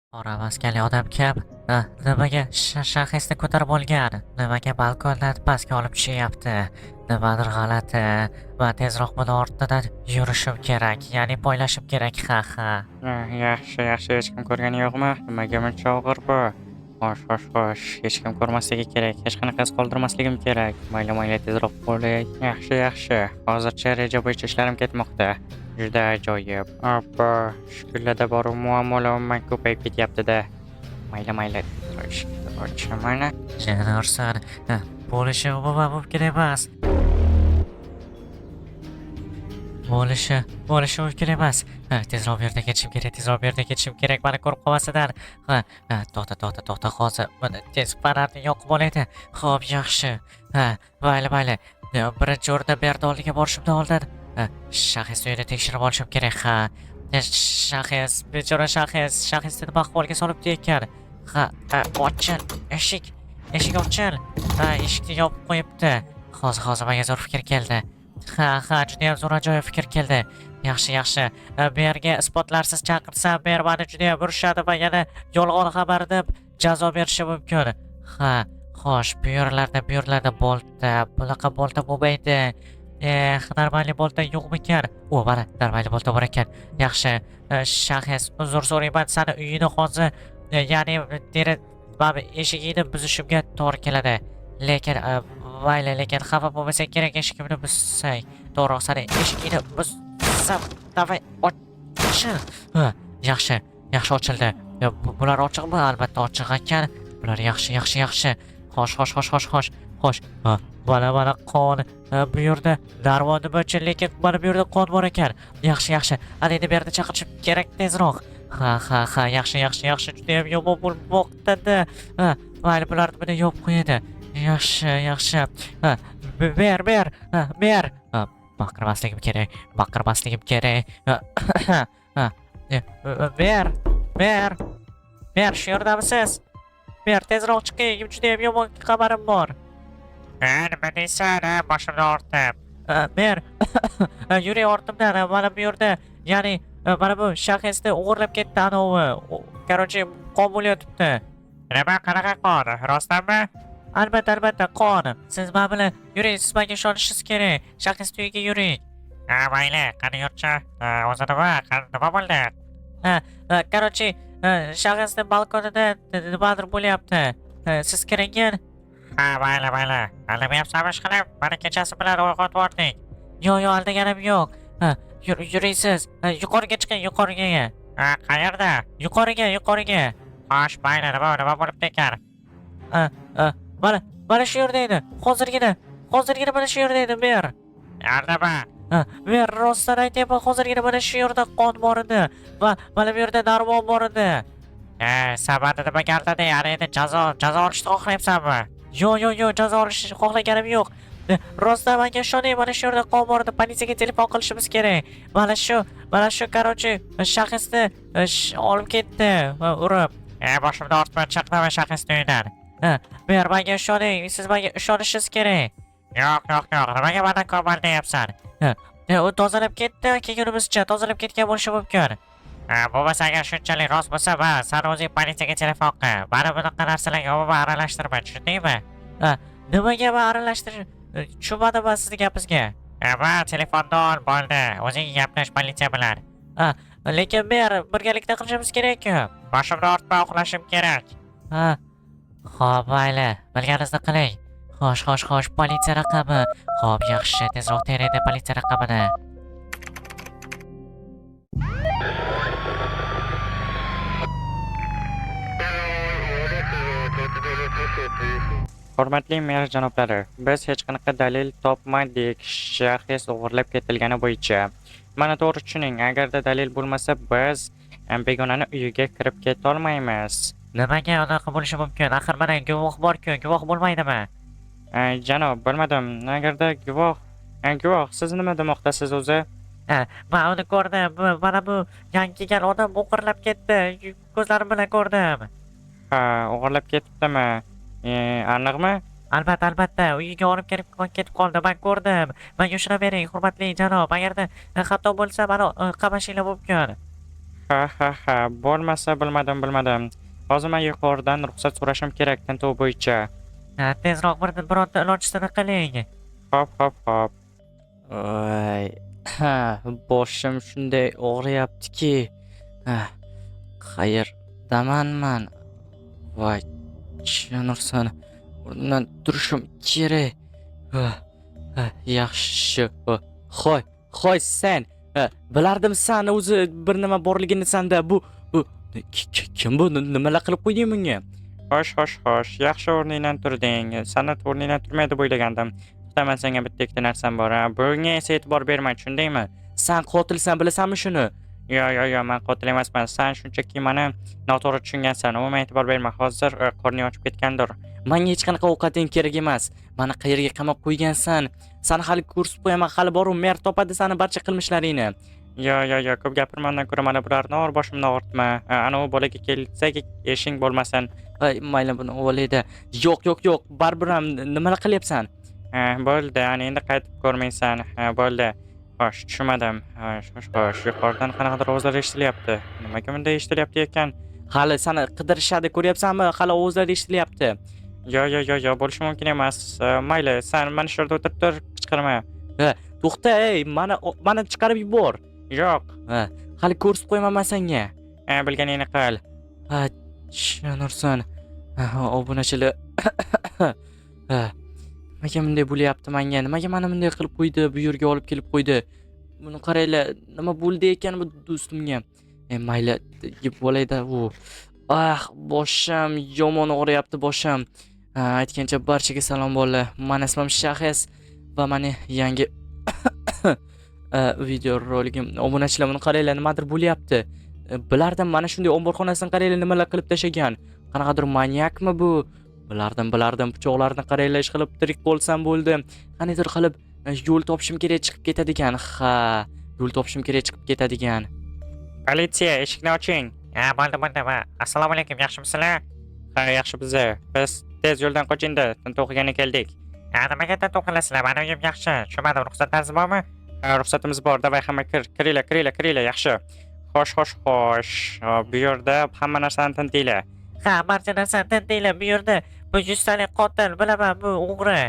Qora maskali odam kim? Nimaga shahrisni ko'tarib olgan? Nimaga balkondan pastga olib tushyapti? Nimadir g'alati. Va tezroq buni ortidan yurishim kerak, ya'ni poylashim kerak, ha. Yaxshi, hech kim ko'rgani yo'qmi? Nimaga buncha og'ir bu? Xo'sh, hech kim ko'rmasligi kerak, hech qanaqa iz qoldirmasligim kerak. Mayli, tezroq bo'ling. Yaxshi. Hozircha reja bo'yicha ishlarim ketmoqda. Juda ajoyib. Oppa, shu kunlarda bor muammolar umuman ko'payib ketyapti-da. Mayli, tezroq mana. Jenarson, bo'lishi umuman mumkin emas. Bo'lishi mumkin emas. Tezroq bu yerdan ketishim kerak, mani ko'rib qolmasinlar. To'xta, hozir buni tez panarni yoqib oladi. Xo'p, yaxshi. Mayli. Birinchi o'rinda bu yerda oldiga borishimdan oldin shahis uyini tekshirib olishim kerak, Shahis, bechora shahisni nima ahvolga solibdi ekan? Ochil, eshik ochil. Eshikni yopib qo'yibdi. Hozir menga zo'r fikr keldi. Judayam zo'r ajoyib fikr keldi. Yaxshi. Bu yerga isbotlarsiz chaqirsam, bu yer meni judayam urishadi va yana yolg'on xabar deb jazo berishi mumkin. Xo'sh, bu yerlarda bolta, bunaqa bolta bo'lmaydi. Normalniy bolta yo'qmikan? Mana normalniy bolta bor ekan. Yaxshi. Shahis, uzr so'rayman, seni uyini hozir, ya'ni eshigingni buzishimga to'g'ri keladi. Lekin xafa bo'lmasang kerak, eshigimni buzsang. To'g'ri, seni eshigingni buzsam, davay ochil. Yaxshi ochildi. Bular ochiqmi? Albatta ochiq ekan. Bular yaxshi. Xo'sh. Mana qon. Bu yerda darvoni bo'yicha, lekin mana bu yerda qon bor ekan. Yaxshi. Endi bu yerda chaqirishim kerak tezroq. Yaxshi. Judayam yomon bo'lmoqda. Mayli, bularni buni yopib qo'yadi. Yaxshi. Ber. Baqirmasligim kerak. Ber, shu yerdamisiz? Ber, tezroq chiqing, judayam yomon xabarim bor. Nima deysan, boshimni ortib? Ber. Yuring ortimdan, mana bu yerda, ya'ni mana bu shaxsni o'g'irlab ketdi anovi. Короче, qon bo'layotibdi. Nima, qanaqa qon? Rostdanmi? Albatta qon. Siz men bilan yuring, siz menga ishonishingiz kerak. Shaxs uyiga yuring. Mayli, qani yurchi. O'zi nima bo'ldi? Короче, shaxsni balkonida nimadir bo'lyapti. Siz kiringin. Mayli. Aldamayapsanmi ishqilib? Mani kechasi bilan uyg'otib yubording. Yo'q, aldaganim yo'q. Yuring siz. Yuqoriga chiqing, yuqoriga. Qayerda? Yuqoriga. Xo'sh, mayli, nima bo'libdi ekan? Mana shu yerda edi. Hozirgina mana shu yerda edi, ber. Yordami? Ber, rostdan aytyapman, hozirgina mana shu yerda qon bor edi va mana bu yerda darmon bor edi. Sabati nimaga aldading? Endi jazo olishni xohlayapsanmi? Yo'q, jazo olishni xohlaganim yo'q. Rostdan menga ishoning, mana shu yerda qon bor edi. Politsiyaga telefon qilishimiz kerak. Mana shu короче, shaxsni olib ketdi va urib. Boshimni ortma, chiqdimi shaxsni uyidan? Ber, menga ishoning, siz menga ishonishingiz kerak. Yo'q, nimaga mendan ko'mar deyapsan? U tozalab ketdi, kelgunimizcha tozalab ketgan bo'lishi mumkin. Bo'lmasa agar shunchalik rost bo'lsa, san o'zing politsiyaga telefon qil. Mani bunaqa narsalarga umuman aralashtirma, tushundingmi? Nimaga men aralashtirish? Tushunmadim men sizning gapingizga. Telefonni ol, bo'ldi. O'zing gaplash politsiya bilan. Lekin ber, birgalikda qilishimiz kerak-ku. Boshimni ortma, uxlashim kerak. Xo'p, mayli, bilganingizni qiling. Xo'sh, politsiya raqami. Xo'p, yaxshi, tezroq teraydi politsiya raqamini. Hurmatli mer janoblari, biz hech qanaqa dalil topmadik shaxs o'g'irlab ketilgani bo'yicha. Mana to'g'ri tushuning, agarda dalil bo'lmasa, biz begonani uyiga kirib keta olmaymiz. Nimaga unaqa bo'lishi mumkin? Axir mana guvoh bor-ku, guvoh bo'lmaydimi? Janob, bilmadim. Agarda guvoh, siz nima demoqdasiz o'zi? Men uni ko'rdim. Mana bu yangi kelgan odam o'g'irlab ketdi. Ko'zlarim bilan ko'rdim. O'g'irlab ketibdimi? Aniqmi? Albatta, uyiga olib ketib qoldi. Men ko'rdim. Menga ushlab bering, hurmatli janob. Agarda xato bo'lsa, meni qamashinglar mumkin. Ha. Bo'lmasa bilmadim. Hozir men yuqoridan ruxsat so'rashim kerak tintuv bo'yicha. Tezroq bironta ilojini qiling. Hop. Voy. Boshim shunday og'riyaptiki. Ha, qayerdaman? Voy, Nurson. O'rnimdan turishim kerak. Yaxshi. Hoy sen. Bilardim san o'zi bir nima borligini sanda. Bu kim bu? Nimalar qilib qo'yding bunga? Xo'sh. Yaxshi o'rningdan turding. San'at o'rningdan turmaydi deb o'ylagandim. To'xta, men senga bitta ikkita narsam bor. Bunga esa e'tibor berma, tushundingmi? San qotilsan, bilasanmi shuni? Yo, men qotil emasman. Sen shunchaki meni noto'g'ri tushungansan. Umuman e'tibor berma. Hozir qorning ochib ketgandir. Menga hech qanaqa ovqating kerak emas. Meni qayerga qamab qo'ygansan? Seni hali ko'rsatib qo'yaman, hali bor-u, mer topadi seni barcha qilmishlaringni. Yo, ko'p gapirma, undan ko'ra mana bularni boshimni og'ritma. Ana u bolaga kelsak, eshing bo'lmasin. Mayli, buni o'g'laydi. Yo'q, baribir ham nimalar qilyapsan? Bo'ldi, ana endi qaytib ko'rmaysan. Bo'ldi. Xo'sh, tushunmadim. Xo'sh. Yuqoridan qanaqadir ovozlar eshitilyapti. Nimaga bunday eshitilyapti ekan? Hali seni qidirishadi, ko'ryapsanmi? Hali ovozlar eshitilyapti. Yo, bo'lishi mumkin emas. Mayli, sen mana shu yerda o'tirib tur, qichqirma. To'xta, meni chiqarib yubor. Yo'q. Hali ko'rsatib qo'ymayman senga. Bilganingni qil. Tushunursan. Obunachilar. Nimaga bunday bo'lyapti menga? Nimaga meni bunday qilib qo'ydi? Bu yerga olib kelib qo'ydi. Buni qaranglar, nima bo'ldi ekan bu do'stimga? Mayli, yeb bo'laydi u. Boshim yomon og'riyapti, boshim. Aytgancha barchaga salom bolalar. Men ismim Shahis va meni yangi video roligim. Obunachilar, buni qaranglar, nimadir bo'lyapti. Bilardim, mana shunday omborxonasini qaranglar, nimalar qilib tashagan. Qanaqadir maniakmi bu? Bilardim, pichoqlarni qaranglar, ish qilib tirik bo'lsam bo'ldi. Qanaqadir qilib yo'l topishim kerak, chiqib ketadigan. Yo'l topishim kerak, chiqib ketadigan. Politsiya, eshikni oching. Bo'ldi. Assalomu alaykum, yaxshimisizlar? Yaxshi biza. Biz tez yo'ldan qochinda, tintuv qilgani keldik. Nimaga tintuv qilasizlar? Meni uyim yaxshi. Tushunmadim, ruxsatingiz bormi? Ruxsatimiz bor. Davay, hamma kiringlar, yaxshi. Xo'sh. Bu yerda hamma narsani tintinglar. Barcha narsani tintinglar bu yerda. Bu 100 talik qotil, bilaman, bu o'g'ri.